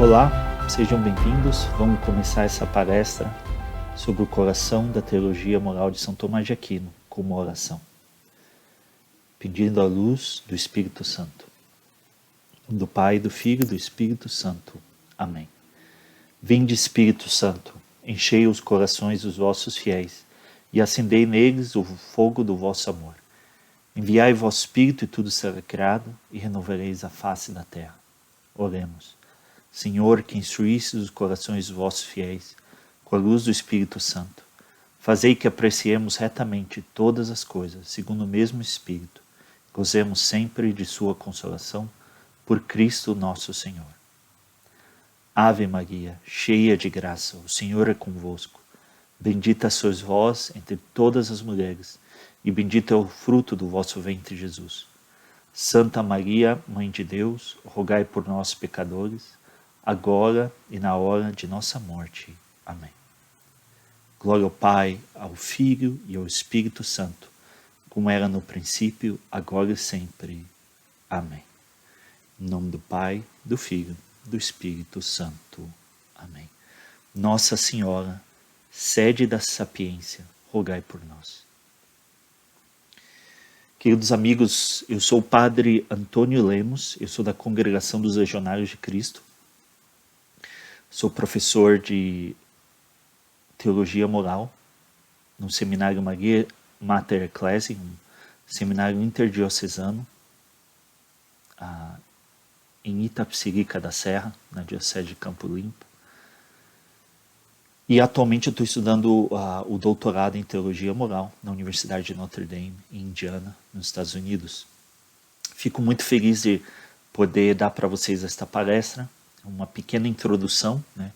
Olá, sejam bem-vindos. Vamos começar essa palestra sobre o coração da teologia moral de São Tomás de Aquino, com uma oração. Pedindo a luz do Espírito Santo. Em nome do Pai, do Filho e do Espírito Santo. Amém. Vinde, Espírito Santo, enchei os corações dos vossos fiéis e acendei neles o fogo do vosso amor. Enviai vosso Espírito e tudo será criado e renovareis a face da terra. Oremos. Senhor, que instruísse os corações dos vossos fiéis com a luz do Espírito Santo, fazei que apreciemos retamente todas as coisas, segundo o mesmo Espírito, gozemos sempre de sua consolação, por Cristo nosso Senhor. Ave Maria, cheia de graça, o Senhor é convosco. Bendita sois vós entre todas as mulheres, e bendito é o fruto do vosso ventre, Jesus. Santa Maria, Mãe de Deus, rogai por nós, pecadores, agora e na hora de nossa morte. Amém. Glória ao Pai, ao Filho e ao Espírito Santo, como era no princípio, agora e sempre. Amém. Em nome do Pai, do Filho, do Espírito Santo. Amém. Nossa Senhora, sede da sapiência, rogai por nós. Queridos amigos, eu sou o Padre Antônio Lemos, eu sou da Congregação dos Legionários de Cristo. Sou professor de Teologia Moral no Seminário Mater Ecclesiae, um seminário interdiocesano, em Itapecerica da Serra, na Diocese de Campo Limpo. E atualmente eu estou estudando o doutorado em Teologia Moral na Universidade de Notre Dame, em Indiana, nos Estados Unidos. Fico muito feliz de poder dar para vocês esta palestra, uma pequena introdução, né,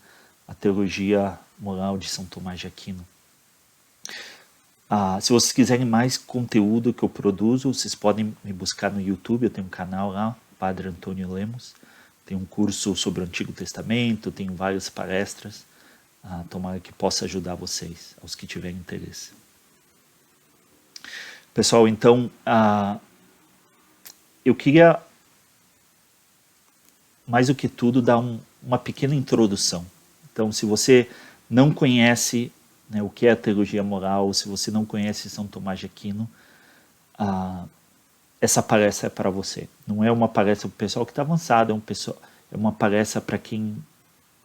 à teologia moral de São Tomás de Aquino. Se vocês quiserem mais conteúdo que eu produzo, vocês podem me buscar no YouTube, eu tenho um canal lá, Padre Antônio Lemos, tem um curso sobre o Antigo Testamento, tenho várias palestras, tomara que possa ajudar vocês, aos que tiverem interesse. Pessoal, então, eu queria, mais do que tudo, dar uma pequena introdução. Então, se você não conhece, né, o que é a teologia moral, se você não conhece São Tomás de Aquino, essa palestra é para você. Não é uma palestra para o pessoal que está avançado, é uma palestra para quem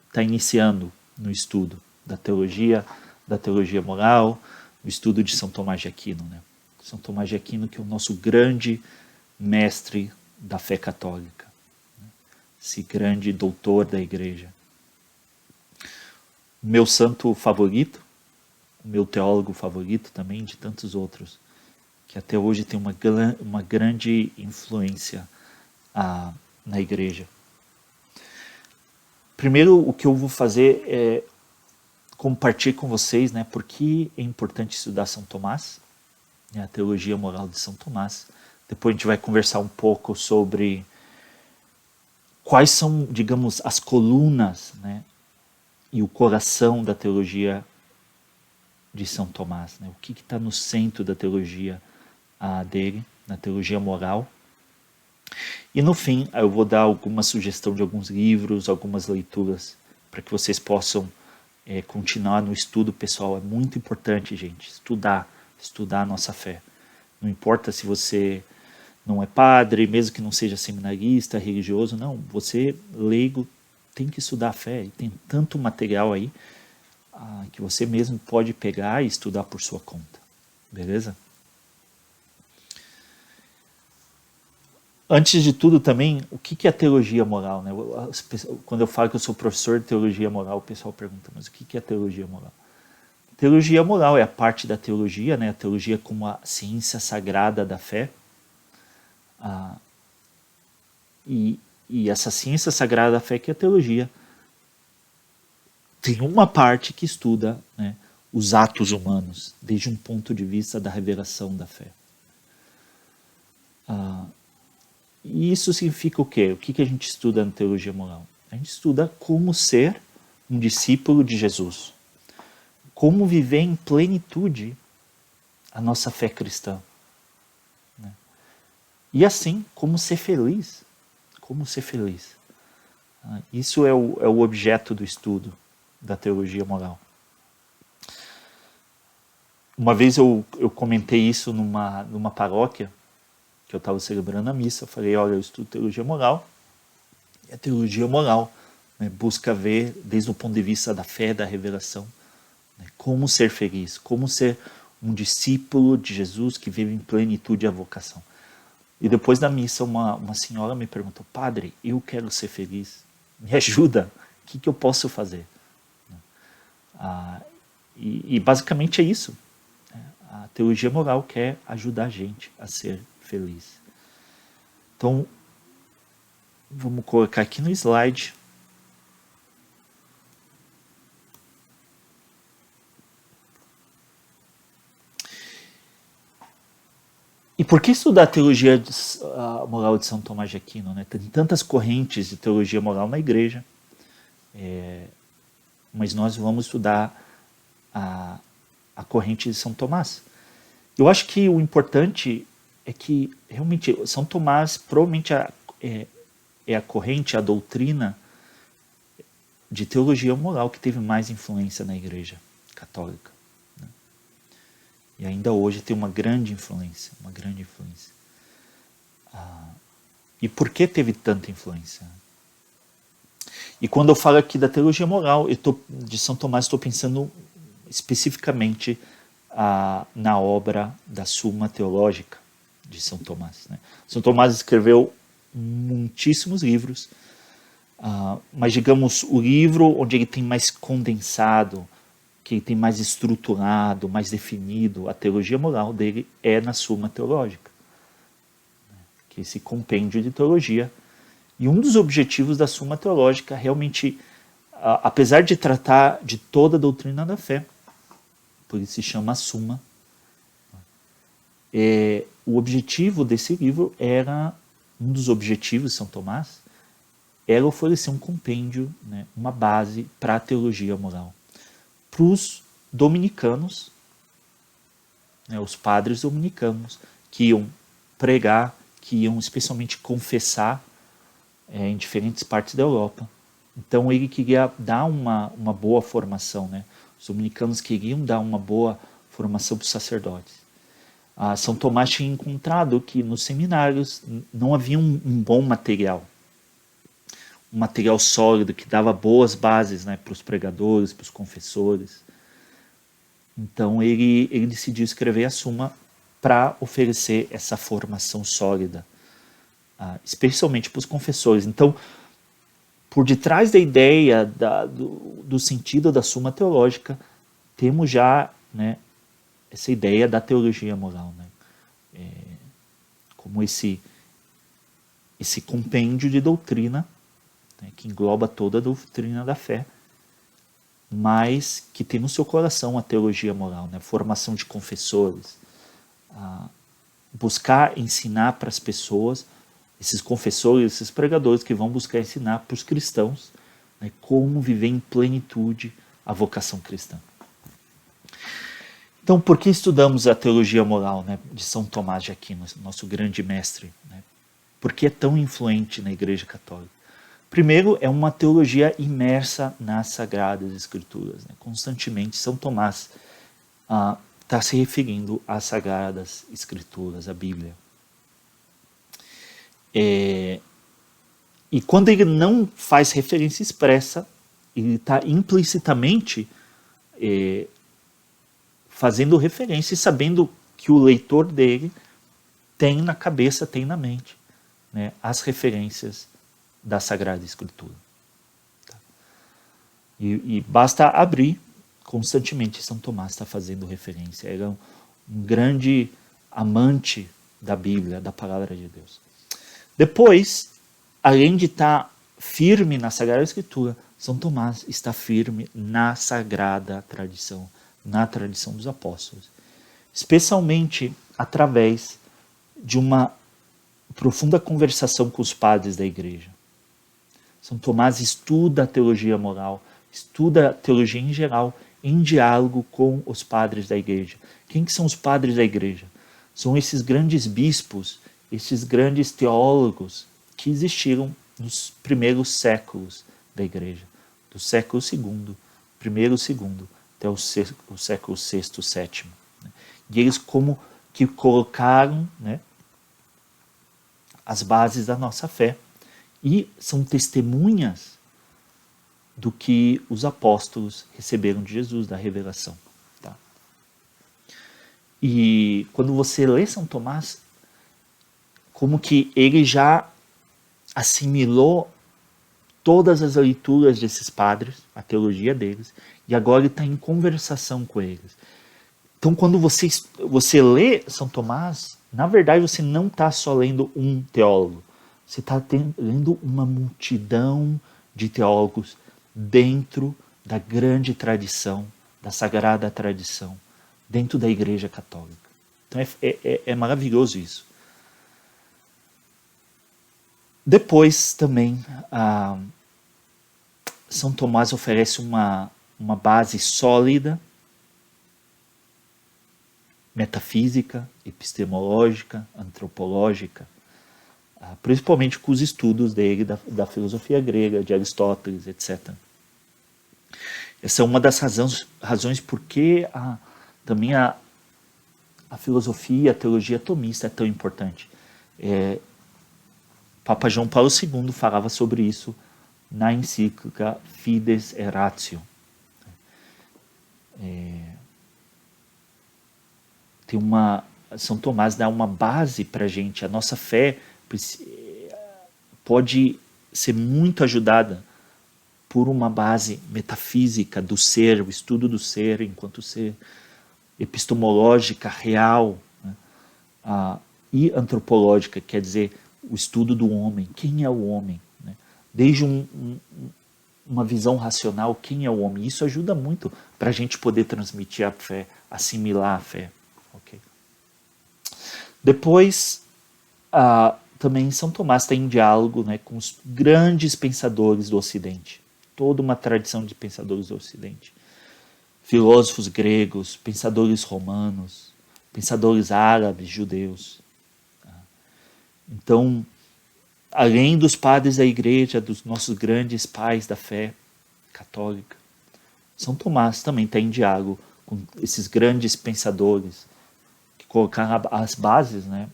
está iniciando no estudo da teologia moral, no estudo de São Tomás de Aquino. Né? São Tomás de Aquino, que é o nosso grande mestre da fé católica, né? Esse grande doutor da igreja. O meu santo favorito, o meu teólogo favorito também, de tantos outros, que até hoje tem uma grande influência na igreja. Primeiro, o que eu vou fazer é compartilhar com vocês, né, por que é importante estudar São Tomás, né, a teologia moral de São Tomás. Depois a gente vai conversar um pouco sobre quais são, digamos, as colunas, né, e o coração da teologia de São Tomás, né, o que está no centro da teologia dele, na teologia moral. E no fim, eu vou dar alguma sugestão de alguns livros, algumas leituras, para que vocês possam continuar no estudo pessoal. É muito importante, gente, estudar a nossa fé. Não importa se você não é padre, mesmo que não seja seminarista, religioso, não. Você, leigo, tem que estudar a fé. E tem tanto material aí que você mesmo pode pegar e estudar por sua conta. Beleza? Antes de tudo também, o que é teologia moral? Né? Quando eu falo que eu sou professor de teologia moral, o pessoal pergunta, mas o que é teologia moral? Teologia moral é a parte da teologia, né? A teologia como a ciência sagrada da fé. E essa ciência sagrada da fé que é a teologia tem uma parte que estuda, né, os atos humanos, desde um ponto de vista da revelação da fé. E isso significa o quê? O que a gente estuda na teologia moral? A gente estuda como ser um discípulo de Jesus. Como viver em plenitude a nossa fé cristã. Né? E assim, como ser feliz. Como ser feliz. Isso é o objeto do estudo da teologia moral. Uma vez eu comentei isso numa paróquia, que eu estava celebrando a missa. Eu falei, olha, eu estudo teologia moral, e a teologia moral, né, busca ver, desde o ponto de vista da fé, da revelação, né, como ser feliz, como ser um discípulo de Jesus que vive em plenitude a vocação. E depois da missa, uma senhora me perguntou, padre, eu quero ser feliz, me ajuda, o que eu posso fazer? E basicamente é isso. A teologia moral quer ajudar a gente a ser feliz. Então, vamos colocar aqui no slide. E por que estudar a teologia moral de São Tomás de Aquino? Né? Tem tantas correntes de teologia moral na igreja, mas nós vamos estudar a corrente de São Tomás. Eu acho que o importante é que realmente São Tomás provavelmente é a corrente, a doutrina de teologia moral que teve mais influência na igreja católica. Né? E ainda hoje tem uma grande influência, E por que teve tanta influência? E quando eu falo aqui da teologia moral, de São Tomás, estou pensando especificamente na obra da Suma Teológica de São Tomás. Né? São Tomás escreveu muitíssimos livros, mas digamos, o livro onde ele tem mais condensado, que ele tem mais estruturado, mais definido a teologia moral dele é na Suma Teológica, que é esse compêndio de teologia. E um dos objetivos da Suma Teológica realmente, apesar de tratar de toda a doutrina da fé, por isso se chama Suma, o objetivo desse livro era, um dos objetivos de São Tomás, era oferecer um compêndio, né, uma base para a teologia moral. Para os dominicanos, né, os padres dominicanos, que iam pregar, que iam especialmente confessar em diferentes partes da Europa. Então ele queria dar uma boa formação, né? Os dominicanos queriam dar uma boa formação para os sacerdotes. São Tomás tinha encontrado que nos seminários não havia um bom material, um material sólido que dava boas bases, né, para os pregadores, para os confessores. Então ele decidiu escrever a Suma para oferecer essa formação sólida, especialmente para os confessores. Então, por detrás da ideia do sentido da Suma Teológica, temos já, né, essa ideia da teologia moral, né? Como esse compêndio de doutrina, né, que engloba toda a doutrina da fé, mas que tem no seu coração a teologia moral, né? A formação de confessores, buscar ensinar para as pessoas, esses confessores, esses pregadores que vão buscar ensinar para os cristãos, né, como viver em plenitude a vocação cristã. Então, por que estudamos a teologia moral, né, de São Tomás de Aquino, nosso grande mestre? Né? Por que é tão influente na Igreja Católica? Primeiro, é uma teologia imersa nas Sagradas Escrituras. Né? Constantemente, São Tomás está se referindo às Sagradas Escrituras, à Bíblia. E quando ele não faz referência expressa, ele está implicitamente fazendo referência e sabendo que o leitor dele tem na cabeça, tem na mente, né, as referências da Sagrada Escritura. Tá? E basta abrir, constantemente São Tomás está fazendo referência. Ele é um grande amante da Bíblia, da Palavra de Deus. Depois, além de estar firme na Sagrada Escritura, São Tomás está firme na Sagrada Tradição, na tradição dos apóstolos, especialmente através de uma profunda conversação com os padres da igreja. São Tomás estuda a teologia moral, estuda a teologia em geral, em diálogo com os padres da igreja. Quem que são os padres da igreja? São esses grandes bispos, esses grandes teólogos que existiram nos primeiros séculos da Igreja, do século II, primeiro, segundo, até o século VI, VII. Né? E eles como que colocaram, né, as bases da nossa fé e são testemunhas do que os apóstolos receberam de Jesus, da revelação. Tá? E quando você lê São Tomás, como que ele já assimilou todas as leituras desses padres, a teologia deles, e agora ele está em conversação com eles. Então, quando você lê São Tomás, na verdade você não está só lendo um teólogo, você está lendo uma multidão de teólogos dentro da grande tradição, da sagrada tradição, dentro da Igreja Católica. Então é maravilhoso isso. Depois também, São Tomás oferece uma base sólida, metafísica, epistemológica, antropológica, principalmente com os estudos dele da filosofia grega, de Aristóteles, etc. Essa é uma das razões por que também a filosofia, a teologia tomista é tão importante. Papa João Paulo II falava sobre isso na encíclica Fides et Ratio. São Tomás dá uma base para a gente. A nossa fé pode ser muito ajudada por uma base metafísica do ser, o estudo do ser enquanto ser, epistemológica, real, né? E antropológica, quer dizer, o estudo do homem. Quem é o homem? Né? Desde uma visão racional, quem é o homem? Isso ajuda muito para a gente poder transmitir a fé, assimilar a fé. Okay? Depois, também São Tomás está em diálogo, né, com os grandes pensadores do Ocidente. Toda uma tradição de pensadores do Ocidente. Filósofos gregos, pensadores romanos, pensadores árabes, judeus. Então, além dos padres da Igreja, dos nossos grandes pais da fé católica, São Tomás também está em diálogo com esses grandes pensadores que colocaram as bases, né,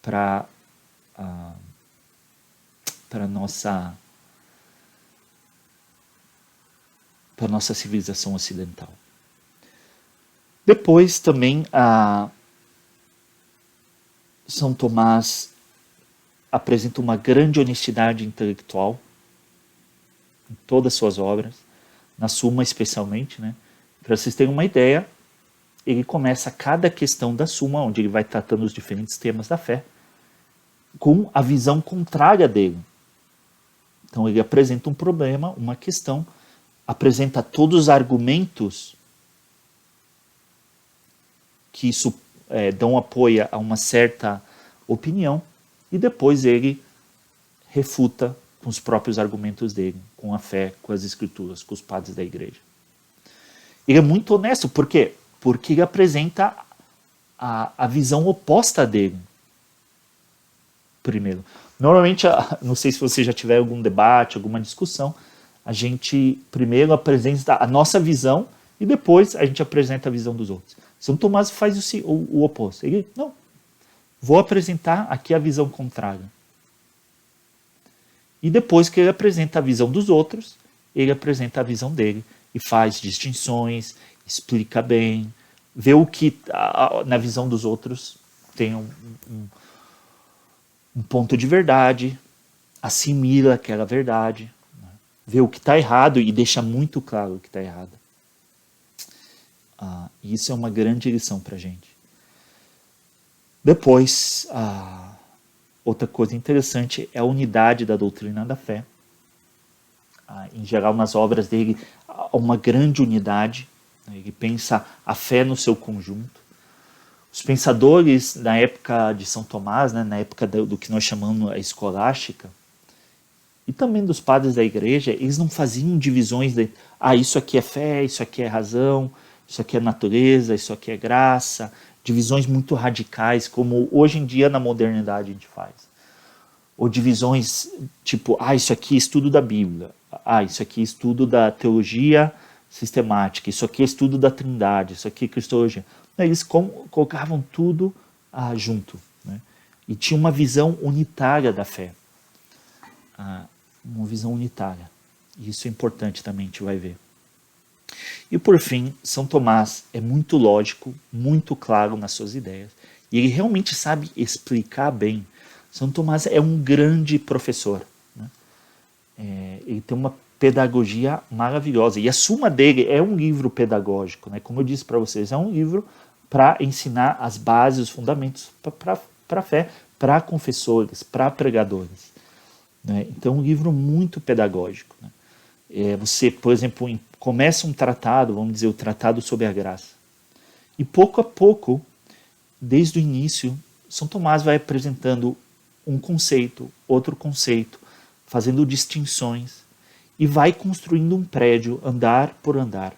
para a nossa civilização ocidental. Depois também São Tomás apresenta uma grande honestidade intelectual em todas as suas obras, na Suma especialmente, né? Para vocês terem uma ideia, ele começa cada questão da Suma, onde ele vai tratando os diferentes temas da fé, com a visão contrária dele. Então ele apresenta um problema, uma questão, apresenta todos os argumentos que isso dão apoio a uma certa opinião, e depois ele refuta com os próprios argumentos dele, com a fé, com as escrituras, com os padres da Igreja. Ele é muito honesto, por quê? Porque ele apresenta a visão oposta dele. Primeiro. Normalmente, não sei se você já tiver algum debate, alguma discussão, a gente primeiro apresenta a nossa visão e depois a gente apresenta a visão dos outros. São Tomás faz o oposto. Ele, não, vou apresentar aqui a visão contrária. E depois que ele apresenta a visão dos outros, ele apresenta a visão dele e faz distinções, explica bem, vê o que na visão dos outros tem um ponto de verdade, assimila aquela verdade, né? Vê o que está errado e deixa muito claro o que está errado. Isso é uma grande lição para a gente. Depois, outra coisa interessante é a unidade da doutrina da fé. Em geral, nas obras dele, há uma grande unidade. Ele pensa a fé no seu conjunto. Os pensadores na época de São Tomás, né, na época do que nós chamamos a escolástica, e também dos padres da Igreja, eles não faziam divisões de isso aqui é fé, isso aqui é razão, isso aqui é natureza, isso aqui é graça, divisões muito radicais, como hoje em dia na modernidade a gente faz. ou divisões tipo, isso aqui é estudo da Bíblia, isso aqui é estudo da teologia sistemática, isso aqui é estudo da Trindade, isso aqui é cristologia. Eles colocavam tudo junto, né? E tinha uma visão unitária da fé, uma visão unitária. E isso é importante também, a gente vai ver. E por fim, São Tomás é muito lógico, muito claro nas suas ideias, e ele realmente sabe explicar bem. São Tomás é um grande professor, né? Ele tem uma pedagogia maravilhosa, e a Suma dele é um livro pedagógico, né? Como eu disse para vocês, é um livro para ensinar as bases, os fundamentos para a fé, para confessores, para pregadores, né? Então é um livro muito pedagógico, né? Você, por exemplo, começa um tratado, vamos dizer, o Tratado sobre a Graça, e pouco a pouco, desde o início, São Tomás vai apresentando um conceito, outro conceito, fazendo distinções, e vai construindo um prédio, andar por andar.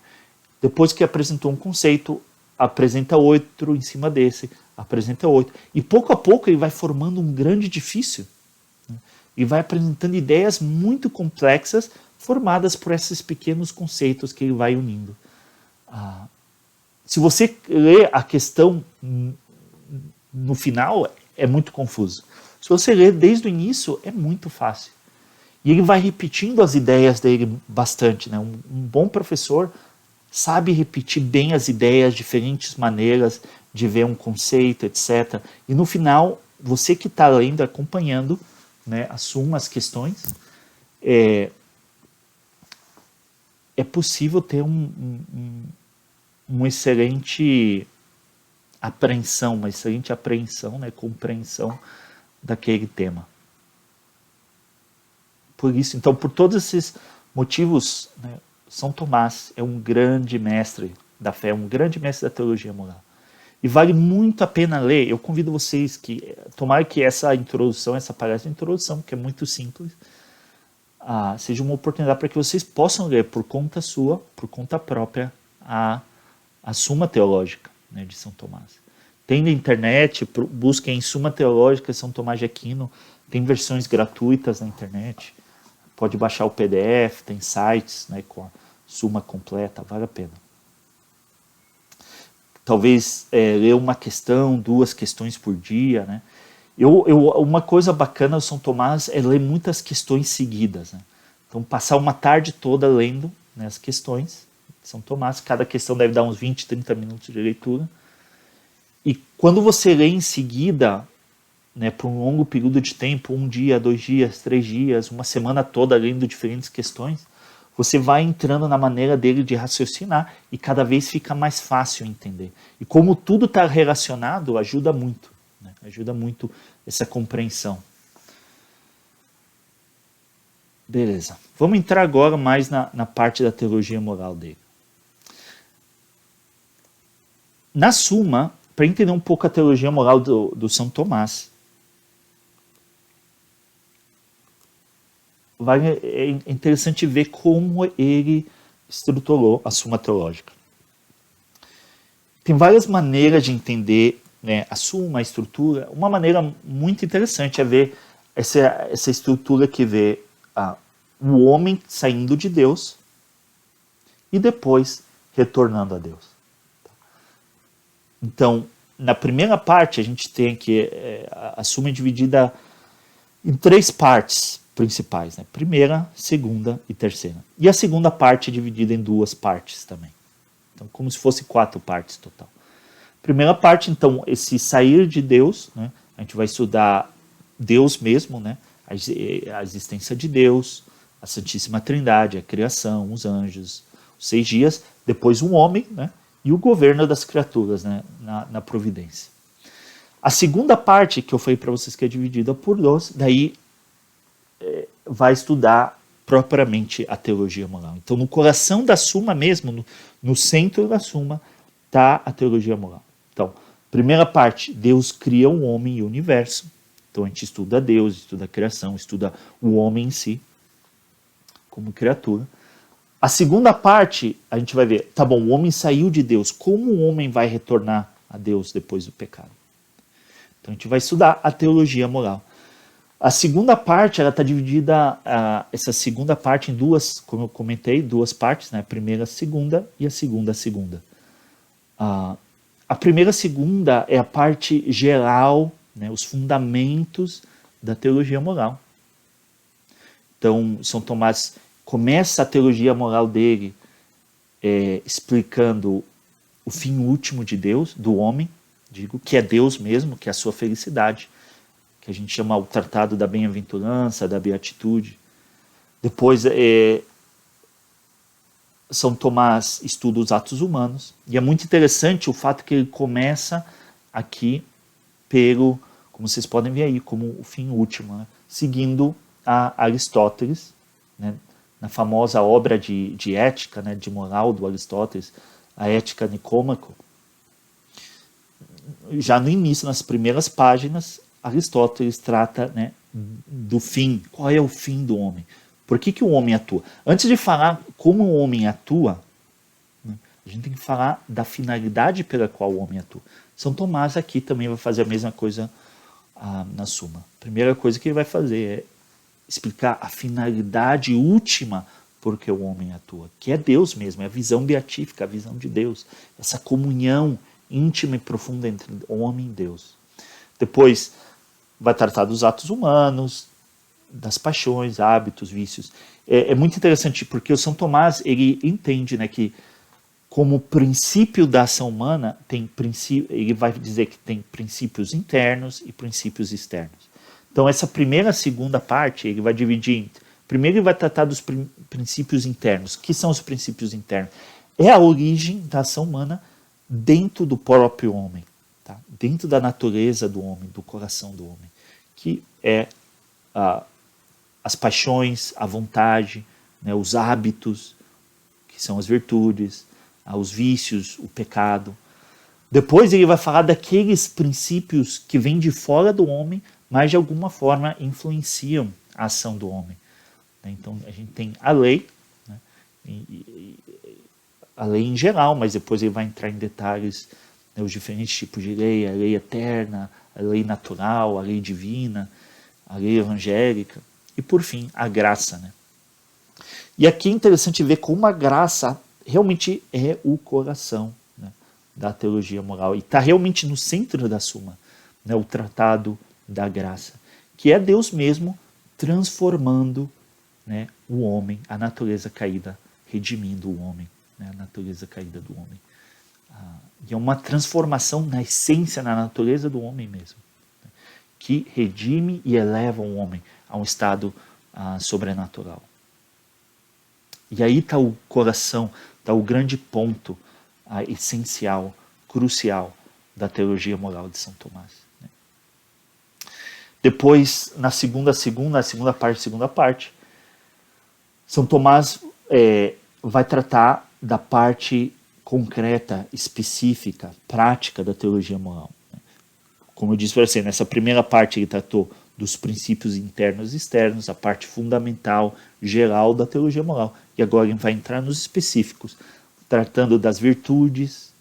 Depois que apresentou um conceito, apresenta outro em cima desse, apresenta outro. E pouco a pouco ele vai formando um grande edifício, né? E vai apresentando ideias muito complexas, formadas por esses pequenos conceitos que ele vai unindo. Se você lê a questão no final, é muito confuso. Se você ler desde o início, é muito fácil. E ele vai repetindo as ideias dele bastante, né? Um bom professor sabe repetir bem as ideias, diferentes maneiras de ver um conceito, etc. E no final, você que está lendo, acompanhando, né, assuma as questões, é possível ter uma excelente apreensão, né, compreensão daquele tema. Por isso, então, por todos esses motivos, né, São Tomás é um grande mestre da fé, um grande mestre da teologia moral. E vale muito a pena ler. Eu convido vocês que, tomara que essa introdução, essa palestra de introdução, que é muito simples, seja uma oportunidade para que vocês possam ler por conta sua, por conta própria, a Suma Teológica, né, de São Tomás. Tem na internet, busquem Suma Teológica São Tomás de Aquino, tem versões gratuitas na internet, pode baixar o PDF, tem sites, né, com a Suma completa, vale a pena. Talvez ler uma questão, 2 questões por dia, né? Uma coisa bacana do São Tomás é ler muitas questões seguidas, né? Então passar uma tarde toda lendo, né, as questões de São Tomás, cada questão deve dar uns 20, 30 minutos de leitura. E quando você lê em seguida, né, por um longo período de tempo, 1 dia, 2 dias, 3 dias, uma semana toda lendo diferentes questões, você vai entrando na maneira dele de raciocinar e cada vez fica mais fácil entender. E como tudo está relacionado, ajuda muito, né? Ajuda muito essa compreensão. Beleza. Vamos entrar agora mais na parte da teologia moral dele. Na Suma, para entender um pouco a teologia moral do São Tomás, é interessante ver como ele estruturou a Suma Teológica. Tem várias maneiras de entender, né, a Suma, a estrutura. Uma maneira muito interessante é ver essa estrutura que vê o homem saindo de Deus e depois retornando a Deus. Então, na primeira parte, a gente tem que a Suma é dividida em 3 partes principais, né? Primeira, segunda e terceira. E a segunda parte é dividida em 2 partes também. Então, como se fosse 4 partes total. Primeira parte, então, esse sair de Deus, né? A gente vai estudar Deus mesmo, né? A existência de Deus, a Santíssima Trindade, a criação, os anjos, os 6 dias, depois um homem, né? E o governo das criaturas, né? na providência. A segunda parte, que eu falei para vocês que é dividida por 2, daí vai estudar propriamente a teologia moral. Então, no coração da Suma mesmo, no centro da Suma, está a teologia moral. Então, primeira parte, Deus cria o homem e o universo. Então, a gente estuda Deus, estuda a criação, estuda o homem em si, como criatura. A segunda parte, a gente vai ver, tá bom, o homem saiu de Deus, como o homem vai retornar a Deus depois do pecado? Então, a gente vai estudar a teologia moral. A segunda parte, ela está dividida, essa segunda parte em duas, como eu comentei, duas partes, né? A primeira, a segunda e a segunda, a segunda. A primeira, a segunda é a parte geral, né? Os fundamentos da teologia moral. Então, São Tomás começa a teologia moral dele explicando o fim último de Deus, do homem, digo, que é Deus mesmo, que é a sua felicidade, que a gente chama o Tratado da Bem-aventurança, da Beatitude. Depois, São Tomás estuda os atos humanos, e é muito interessante o fato que ele começa aqui pelo, como vocês podem ver aí, como o fim último, né? Seguindo a Aristóteles, né? Na famosa obra de ética, né? De moral do Aristóteles, a Ética Nicômaco. Já no início, nas primeiras páginas, Aristóteles trata, né, do fim. Qual é o fim do homem? Por que o homem atua? Antes de falar como o homem atua, né, a gente tem que falar da finalidade pela qual o homem atua. São Tomás aqui também vai fazer a mesma coisa na Suma. A primeira coisa que ele vai fazer é explicar a finalidade última por que o homem atua, que é Deus mesmo, é a visão beatífica, a visão de Deus, essa comunhão íntima e profunda entre o homem e Deus. Depois vai tratar dos atos humanos, das paixões, hábitos, vícios. É muito interessante porque o São Tomás ele entende, né, que como princípio da ação humana ele vai dizer que tem princípios internos e princípios externos. Então essa primeira e segunda parte ele vai dividir em primeiro ele vai tratar dos princípios internos. O que são os princípios internos? É a origem da ação humana dentro do próprio homem, tá? Dentro da natureza do homem, do coração do homem, que é as paixões, a vontade, né, os hábitos, que são as virtudes, os vícios, o pecado. Depois ele vai falar daqueles princípios que vêm de fora do homem, mas de alguma forma influenciam a ação do homem. Então a gente tem a lei, né, a lei em geral, mas depois ele vai entrar em detalhes, né, os diferentes tipos de lei, a lei eterna, a lei natural, a lei divina, a lei evangélica e, por fim, a graça. Né? E aqui é interessante ver como a graça realmente é o coração, né, da teologia moral e está realmente no centro da Suma, né, o tratado da graça, que é Deus mesmo transformando, né, o homem, a natureza caída, redimindo o homem, né, a natureza caída do homem. E é uma transformação na essência, na natureza do homem mesmo, né, que redime e eleva o homem a um estado sobrenatural. E aí está o coração, está o grande ponto essencial, crucial da teologia moral de São Tomás. Né? Depois, na segunda parte, São Tomás vai tratar da parte concreta, específica, prática da teologia moral. Como eu disse para você, nessa primeira parte ele tratou dos princípios internos e externos, a parte fundamental, geral da teologia moral. E agora ele vai entrar nos específicos, tratando das virtudes,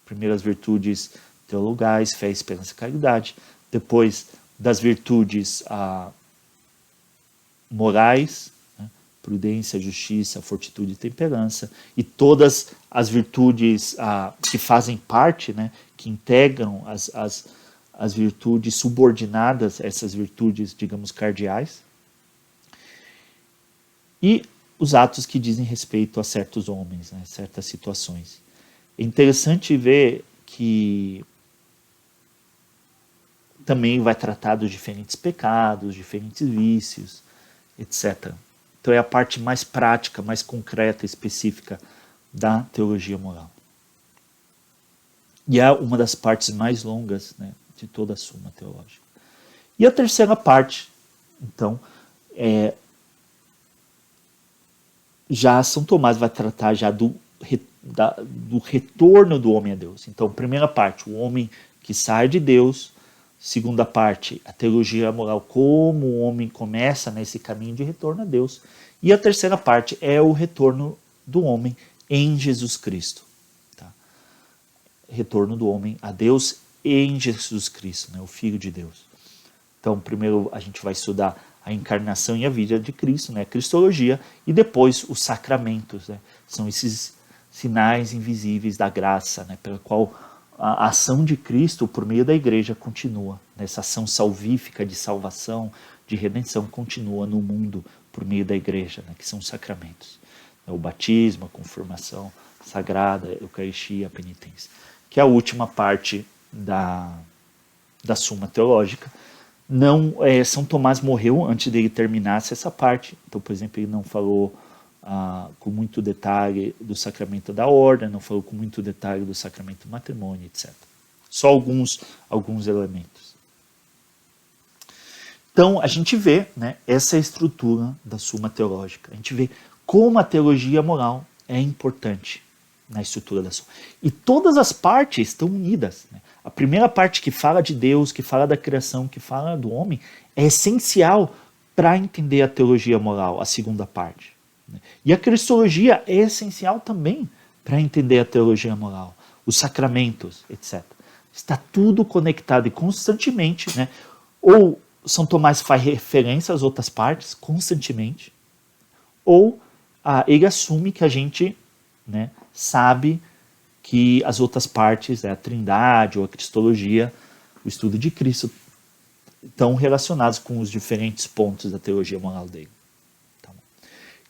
primeiras virtudes teologais, fé, esperança e caridade, depois das virtudes morais, né, prudência, justiça, fortitude e temperança, e todas as virtudes que fazem parte, né, que integram as virtudes subordinadas a essas virtudes, digamos, cardeais, e os atos que dizem respeito a certos homens, né, certas situações. É interessante ver que também vai tratar dos diferentes pecados, diferentes vícios, etc. Então é a parte mais prática, mais concreta, específica da teologia moral. E é uma das partes mais longas, né, de toda a Suma Teológica. E a terceira parte, então, já São Tomás vai tratar já do retorno do homem a Deus. Então, primeira parte, o homem que sai de Deus. Segunda parte, a teologia moral, como o homem começa nesse caminho de retorno a Deus. E a terceira parte é o retorno do homem em Jesus Cristo. Tá? Retorno do homem a Deus em Jesus Cristo, né? O Filho de Deus. Então, primeiro a gente vai estudar a encarnação e a vida de Cristo, né? A cristologia, e depois os sacramentos, né? São esses sinais invisíveis da graça, né? Pela qual a ação de Cristo por meio da igreja continua. Essa ação salvífica de salvação, de redenção, continua no mundo por meio da igreja, né? Que são os sacramentos. O batismo, a confirmação sagrada, a Eucaristia, a penitência. Que é a última parte da Suma Teológica. Não, São Tomás morreu antes dele terminasse essa parte. Então, por exemplo, ele não falou com muito detalhe do sacramento da ordem, não falou com muito detalhe do sacramento do matrimônio, etc. Só alguns elementos. Então, a gente vê, né, essa estrutura da Suma Teológica. A gente vê como a teologia moral é importante na estrutura da Suma. E todas as partes estão unidas, né? A primeira parte que fala de Deus, que fala da criação, que fala do homem, é essencial para entender a teologia moral, a segunda parte. E a cristologia é essencial também para entender a teologia moral, os sacramentos, etc. Está tudo conectado e constantemente, né? Ou São Tomás faz referência às outras partes constantemente, ou ele assume que a gente, né, sabe que as outras partes, a Trindade ou a Cristologia, o estudo de Cristo, estão relacionados com os diferentes pontos da teologia moral dele.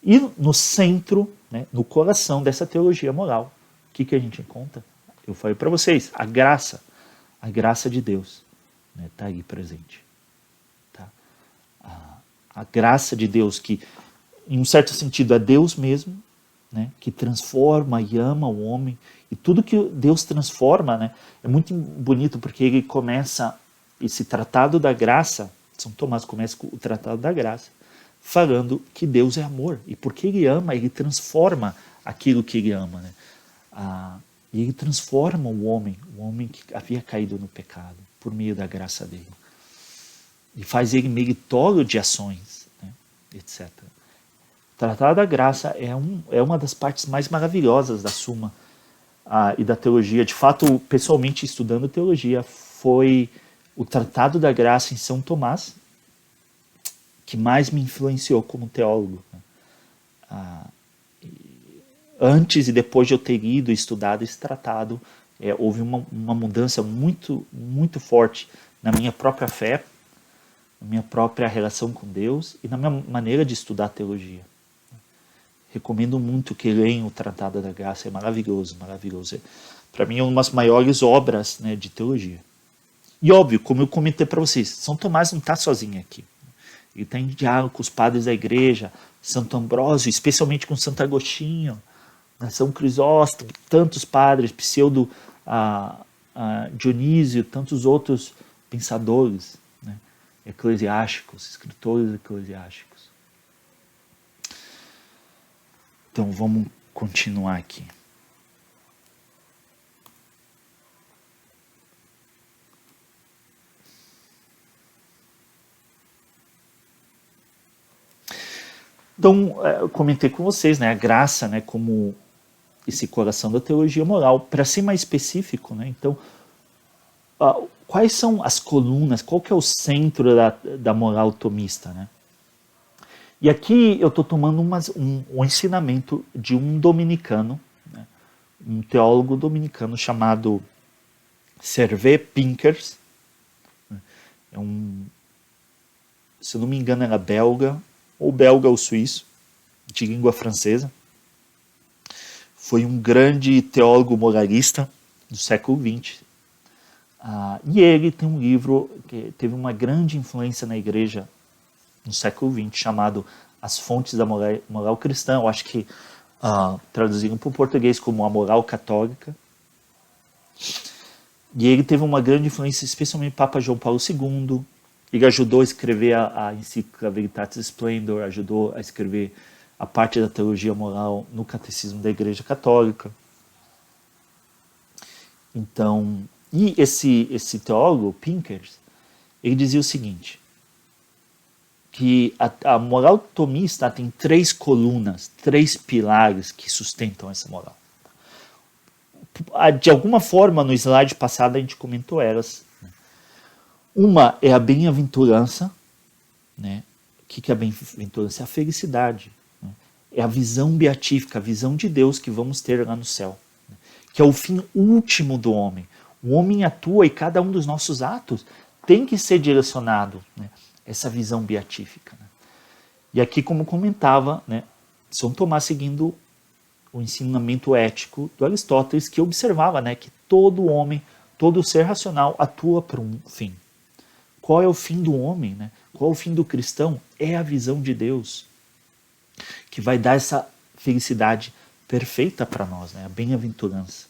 E no centro, né, no coração dessa teologia moral, o que a gente encontra? Eu falei para vocês, a graça de Deus, né, está aí presente. Tá? A graça de Deus que, em um certo sentido, é Deus mesmo, né, que transforma e ama o homem. E tudo que Deus transforma, né, é muito bonito, porque ele começa esse tratado da graça, São Tomás começa com o tratado da graça, falando que Deus é amor. E porque ele ama, ele transforma aquilo que ele ama. Né? E ele transforma o homem que havia caído no pecado, por meio da graça dele. E faz ele meritório de ações, né? etc. O Tratado da Graça é uma das partes mais maravilhosas da Suma e da teologia. De fato, pessoalmente estudando teologia, foi o Tratado da Graça em São Tomás que mais me influenciou como teólogo. Antes e depois de eu ter lido e estudado esse tratado, houve uma mudança muito, muito forte na minha própria fé, na minha própria relação com Deus e na minha maneira de estudar teologia. Recomendo muito que leiam o Tratado da Graça, é maravilhoso, maravilhoso. Para mim é uma das maiores obras, né, de teologia. E óbvio, como eu comentei para vocês, São Tomás não está sozinho aqui. Ele está em diálogo com os padres da igreja, Santo Ambrósio, especialmente com Santo Agostinho, São Crisóstomo, tantos padres, Pseudo Dionísio, tantos outros pensadores, né, eclesiásticos, escritores eclesiásticos. Então vamos continuar aqui. Então, eu comentei com vocês, né, a graça, né, como esse coração da teologia moral. Para ser mais específico, né, então, quais são as colunas, qual que é o centro da moral tomista? Né? E aqui eu estou tomando um ensinamento de um dominicano, né, um teólogo dominicano chamado Servet Pincers. Se eu não me engano, era belga, ou belga ou suíço, de língua francesa. Foi um grande teólogo moralista do século XX. E ele tem um livro que teve uma grande influência na igreja no século XX, chamado As Fontes da Moral Cristã. Eu acho que traduziram para o português como A Moral Católica. E ele teve uma grande influência, especialmente Papa João Paulo II. Ele ajudou a escrever a encíclica Veritatis Splendor, ajudou a escrever a parte da teologia moral no Catecismo da Igreja Católica. Então, e esse teólogo, Pincers, ele dizia o seguinte, que a moral tomista tem 3 colunas, 3 pilares que sustentam essa moral. De alguma forma, no slide passado, a gente comentou elas. Uma é a bem-aventurança, né? O que é a bem-aventurança? É a felicidade, né? É a visão beatífica, a visão de Deus que vamos ter lá no céu, né? Que é o fim último do homem. O homem atua e cada um dos nossos atos tem que ser direcionado, né? Essa visão beatífica, né? E aqui, como comentava, né, São Tomás seguindo o ensinamento ético do Aristóteles, que observava, né, que todo homem, todo ser racional atua por um fim. Qual é o fim do homem, né? Qual é o fim do cristão? É a visão de Deus, que vai dar essa felicidade perfeita para nós, né? A bem-aventurança.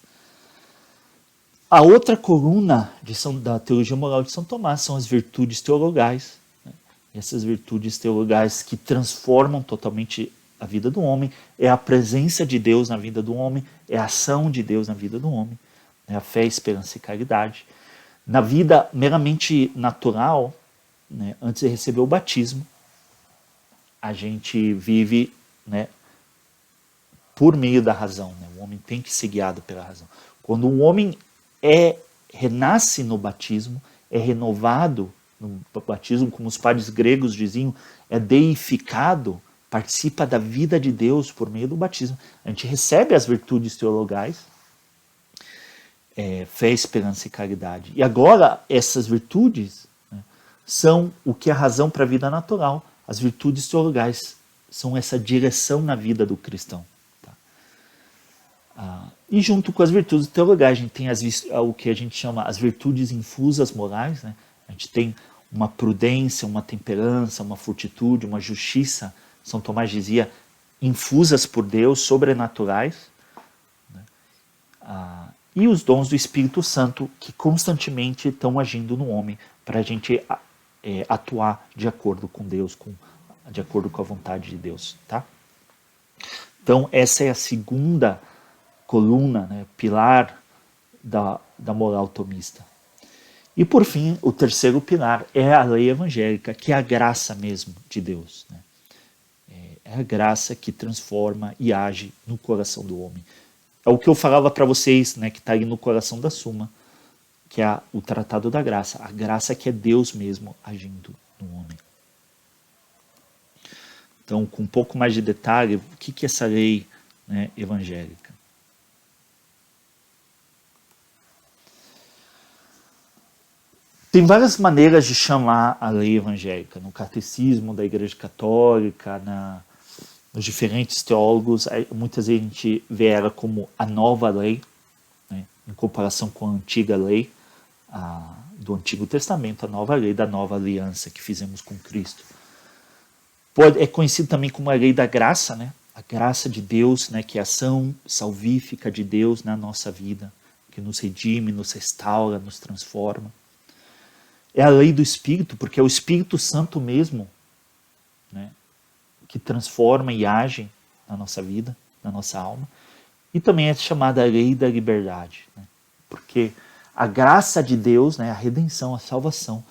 A outra coluna da teologia moral de São Tomás são as virtudes teologais, né? Essas virtudes teologais que transformam totalmente a vida do homem, é a presença de Deus na vida do homem, é a ação de Deus na vida do homem, né? A fé, esperança e caridade. Na vida meramente natural, né, antes de receber o batismo, a gente vive, né, por meio da razão. Né? O homem tem que ser guiado pela razão. Quando o homem renasce no batismo, é renovado no batismo, como os padres gregos diziam, é deificado, participa da vida de Deus por meio do batismo. A gente recebe as virtudes teologais, fé, esperança e caridade. E agora, essas virtudes, né, são o que é a razão para a vida natural. As virtudes teologais são essa direção na vida do cristão. Tá? E junto com as virtudes teologais, a gente tem o que a gente chama as virtudes infusas morais. Né? A gente tem uma prudência, uma temperança, uma fortitude, uma justiça, São Tomás dizia, infusas por Deus, sobrenaturais. Né? E os dons do Espírito Santo que constantemente estão agindo no homem para a gente atuar de acordo com Deus, de acordo com a vontade de Deus. Tá? Então essa é a segunda coluna, né, pilar da moral tomista. E por fim, o terceiro pilar é a lei evangélica, que é a graça mesmo de Deus. Né? É a graça que transforma e age no coração do homem. É o que eu falava para vocês, né, que está aí no coração da Suma, que é o Tratado da Graça. A graça que é Deus mesmo agindo no homem. Então, com um pouco mais de detalhe, o que é essa lei, né, evangélica? Tem várias maneiras de chamar a lei evangélica. No catecismo da Igreja Católica, nos diferentes teólogos, muitas vezes a gente vê ela como a nova lei, né, em comparação com a antiga lei do Antigo Testamento, a nova lei da nova aliança que fizemos com Cristo. É conhecido também como a lei da graça, né? A graça de Deus, né, que é a ação salvífica de Deus na nossa vida, que nos redime, nos restaura, nos transforma. É a lei do Espírito, porque é o Espírito Santo mesmo, né, que transforma e age na nossa vida, na nossa alma. E também é chamada a lei da liberdade, né, porque a graça de Deus, né, a redenção, a salvação,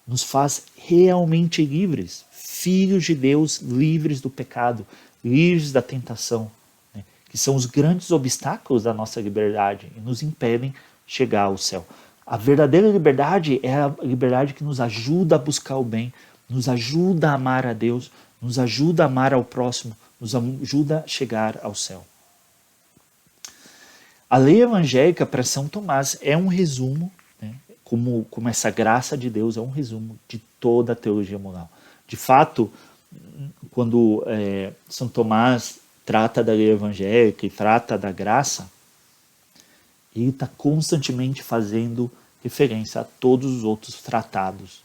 nos faz realmente livres, filhos de Deus, livres do pecado, livres da tentação, né, que são os grandes obstáculos da nossa liberdade e nos impedem chegar ao céu. A verdadeira liberdade é a liberdade que nos ajuda a buscar o bem, nos ajuda a amar a Deus, nos ajuda a amar ao próximo, nos ajuda a chegar ao céu. A lei evangélica para São Tomás é um resumo, né, como essa graça de Deus é um resumo de toda a teologia moral. De fato, quando São Tomás trata da lei evangélica e trata da graça, ele está constantemente fazendo referência a todos os outros tratados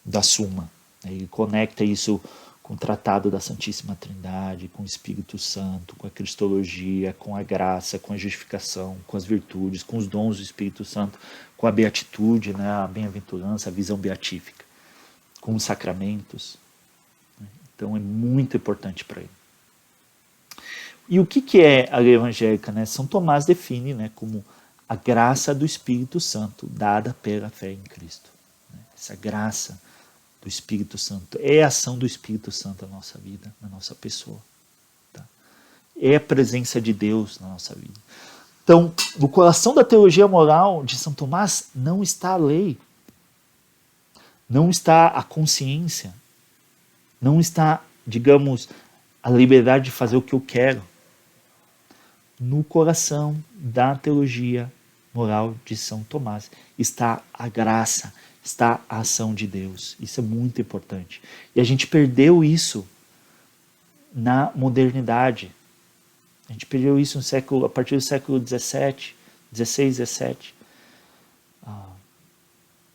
da Suma. Ele conecta isso com o Tratado da Santíssima Trindade, com o Espírito Santo, com a Cristologia, com a graça, com a justificação, com as virtudes, com os dons do Espírito Santo, com a beatitude, né, a bem-aventurança, a visão beatífica, com os sacramentos. Então é muito importante para ele. E o que é a lei evangélica? Né? São Tomás define, né, como a graça do Espírito Santo dada pela fé em Cristo. Né? Essa graça do Espírito Santo é a ação do Espírito Santo na nossa vida, na nossa pessoa. Tá? É a presença de Deus na nossa vida. Então, no coração da teologia moral de São Tomás não está a lei, não está a consciência, não está, digamos, a liberdade de fazer o que eu quero. No coração da teologia moral de São Tomás está a graça, está a ação de Deus. Isso é muito importante. E a gente perdeu isso na modernidade. A gente perdeu isso no século, a partir do século XVII, XVI, XVII.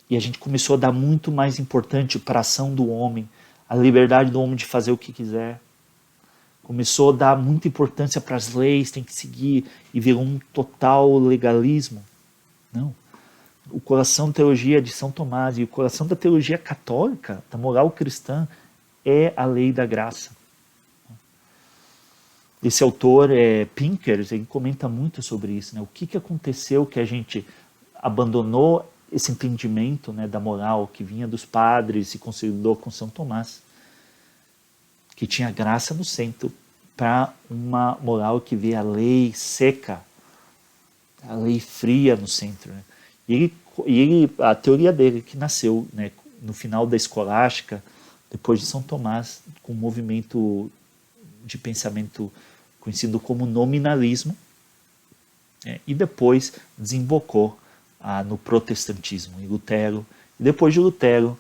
E a gente começou a dar muito mais importância para a ação do homem, a liberdade do homem de fazer o que quiser. Começou a dar muita importância para as leis, tem que seguir, e virou um total legalismo. Não. O coração da teologia de São Tomás e o coração da teologia católica, da moral cristã, é a lei da graça. Esse autor, Pinkers, ele comenta muito sobre isso. Né? O que aconteceu que a gente abandonou esse entendimento, né, da moral que vinha dos padres e se consolidou com São Tomás, que tinha graça no centro, para uma moral que vê a lei seca, a lei fria no centro. Né? E ele, a teoria dele, que nasceu, né, no final da escolástica, depois de São Tomás, com um movimento de pensamento conhecido como nominalismo, né, e depois desembocou no protestantismo, em Lutero, e depois de Lutero,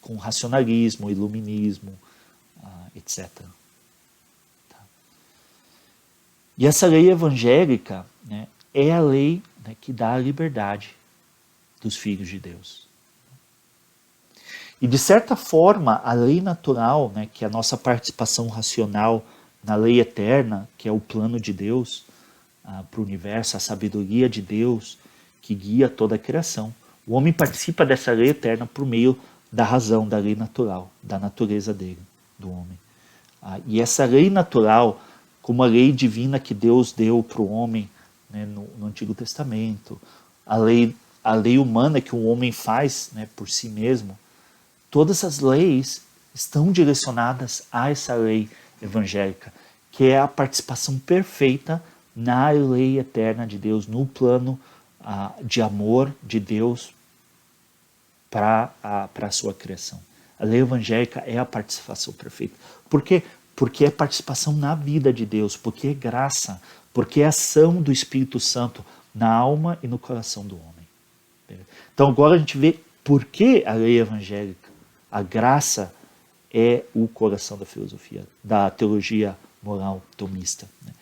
com racionalismo, iluminismo, etc. Tá. E essa lei evangélica, né, é a lei, né, que dá a liberdade dos filhos de Deus. E de certa forma, a lei natural, né, que é a nossa participação racional na lei eterna, que é o plano de Deus para o universo, a sabedoria de Deus que guia toda a criação. O homem participa dessa lei eterna por meio da razão, da lei natural, da natureza dele, do homem. E essa lei natural, como a lei divina que Deus deu para o homem, né, no Antigo Testamento, a lei humana que o homem faz, né, por si mesmo, todas essas leis estão direcionadas a essa lei evangélica, que é a participação perfeita na lei eterna de Deus, no plano de amor de Deus para a sua criação. A lei evangélica é a participação perfeita. Por quê? Porque é participação na vida de Deus, porque é graça, porque é ação do Espírito Santo na alma e no coração do homem. Então agora a gente vê por que a lei evangélica, a graça, é o coração da filosofia, da teologia moral tomista. Né?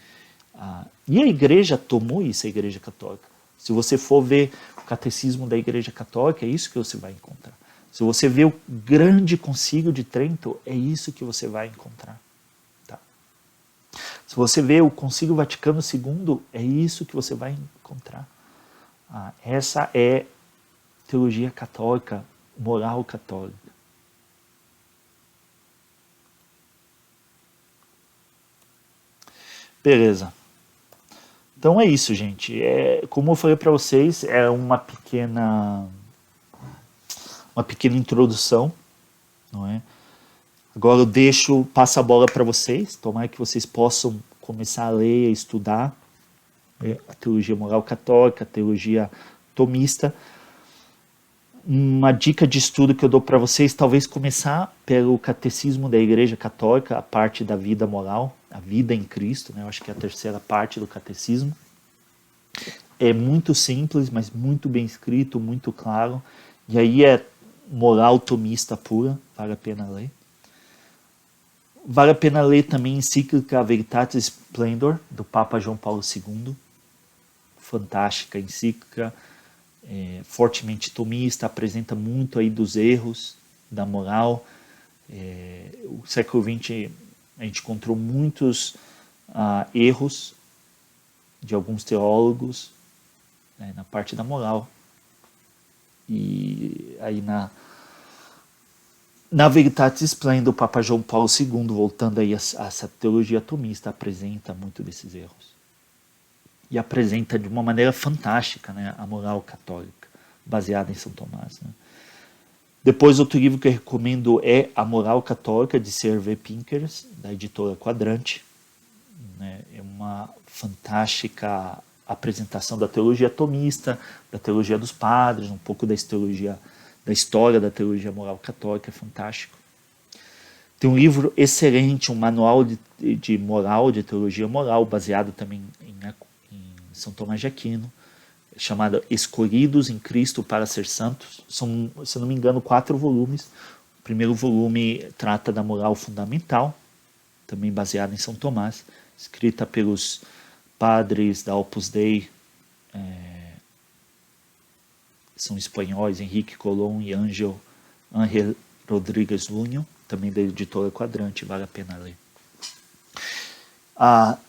E a igreja tomou isso, a igreja católica. Se você for ver o catecismo da igreja católica, é isso que você vai encontrar. Se você ver o grande concílio de Trento, é isso que você vai encontrar. Tá? Se você ver o concílio Vaticano II, é isso que você vai encontrar. Essa é teologia católica, moral católica. Beleza. Então é isso, gente. Como eu falei para vocês, é uma pequena introdução, não é? Agora eu passo a bola para vocês. Tomara que vocês possam começar a ler e estudar a teologia moral católica, a teologia tomista. Uma dica de estudo que eu dou para vocês, talvez começar pelo catecismo da Igreja Católica, a parte da vida moral, a vida em Cristo, né? Eu acho que é a terceira parte do catecismo. É muito simples, mas muito bem escrito, muito claro. E aí é moral tomista pura, vale a pena ler. Vale a pena ler também a encíclica Veritatis Splendor, do Papa João Paulo II. Fantástica encíclica. Fortemente tomista, apresenta muito aí dos erros da moral. O século XX a gente encontrou muitos erros de alguns teólogos, né, na parte da moral. E aí na Veritatis Splendor, o Papa João Paulo II, voltando aí a essa teologia tomista, apresenta muito desses erros. E apresenta de uma maneira fantástica, né, a moral católica, baseada em São Tomás. Né. Depois, outro livro que eu recomendo é A Moral Católica, de Sir V. Pinkers, da editora Quadrante. Né. uma fantástica apresentação da teologia tomista, da teologia dos padres, um pouco da história da teologia moral católica, é fantástico. Tem um livro excelente, um manual de moral, de teologia moral, baseado também em São Tomás de Aquino, chamado Escolhidos em Cristo para Ser Santos. São, se não me engano, 4 volumes. O primeiro volume trata da moral fundamental, também baseada em São Tomás, escrita pelos padres da Opus Dei, são espanhóis, Henrique Colón e Ángel Rodrigues Lunho, também da editora Quadrante, vale a pena ler.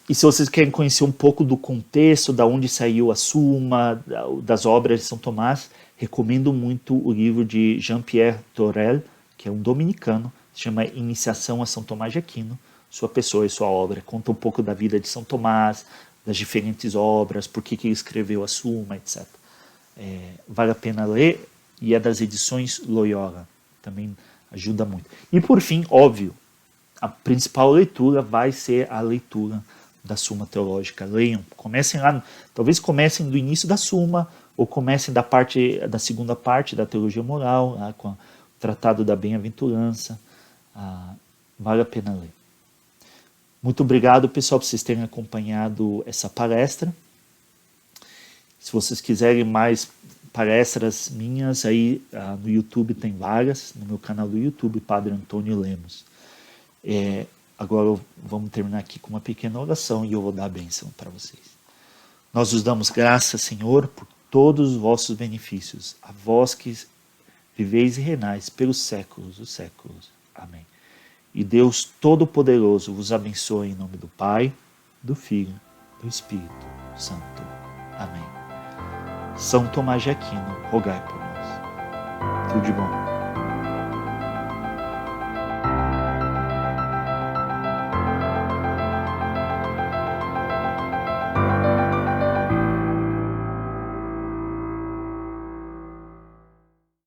E se vocês querem conhecer um pouco do contexto, da onde saiu a Suma, das obras de São Tomás, recomendo muito o livro de Jean-Pierre Torel, que é um dominicano, se chama Iniciação a São Tomás de Aquino, sua pessoa e sua obra. Conta um pouco da vida de São Tomás, das diferentes obras, por que ele escreveu a Suma, etc. Vale a pena ler, e é das edições Loyola, também ajuda muito. E por fim, óbvio, a principal leitura vai ser a leitura da Suma Teológica. Leiam, comecem lá, talvez comecem do início da Suma, ou comecem da segunda parte da Teologia Moral, lá, com o Tratado da Bem-aventurança. Vale a pena ler. Muito obrigado, pessoal, por vocês terem acompanhado essa palestra. Se vocês quiserem mais palestras minhas, aí no YouTube tem várias, no meu canal do YouTube, Padre Antônio Lemos. Agora vamos terminar aqui com uma pequena oração e eu vou dar a bênção para vocês. Nós os damos graças, Senhor, por todos os vossos benefícios, a vós que viveis e reinais pelos séculos dos séculos. Amém. E Deus Todo-Poderoso vos abençoe em nome do Pai, do Filho, do Espírito Santo. Amém. São Tomás de Aquino, rogai por nós. Tudo de bom.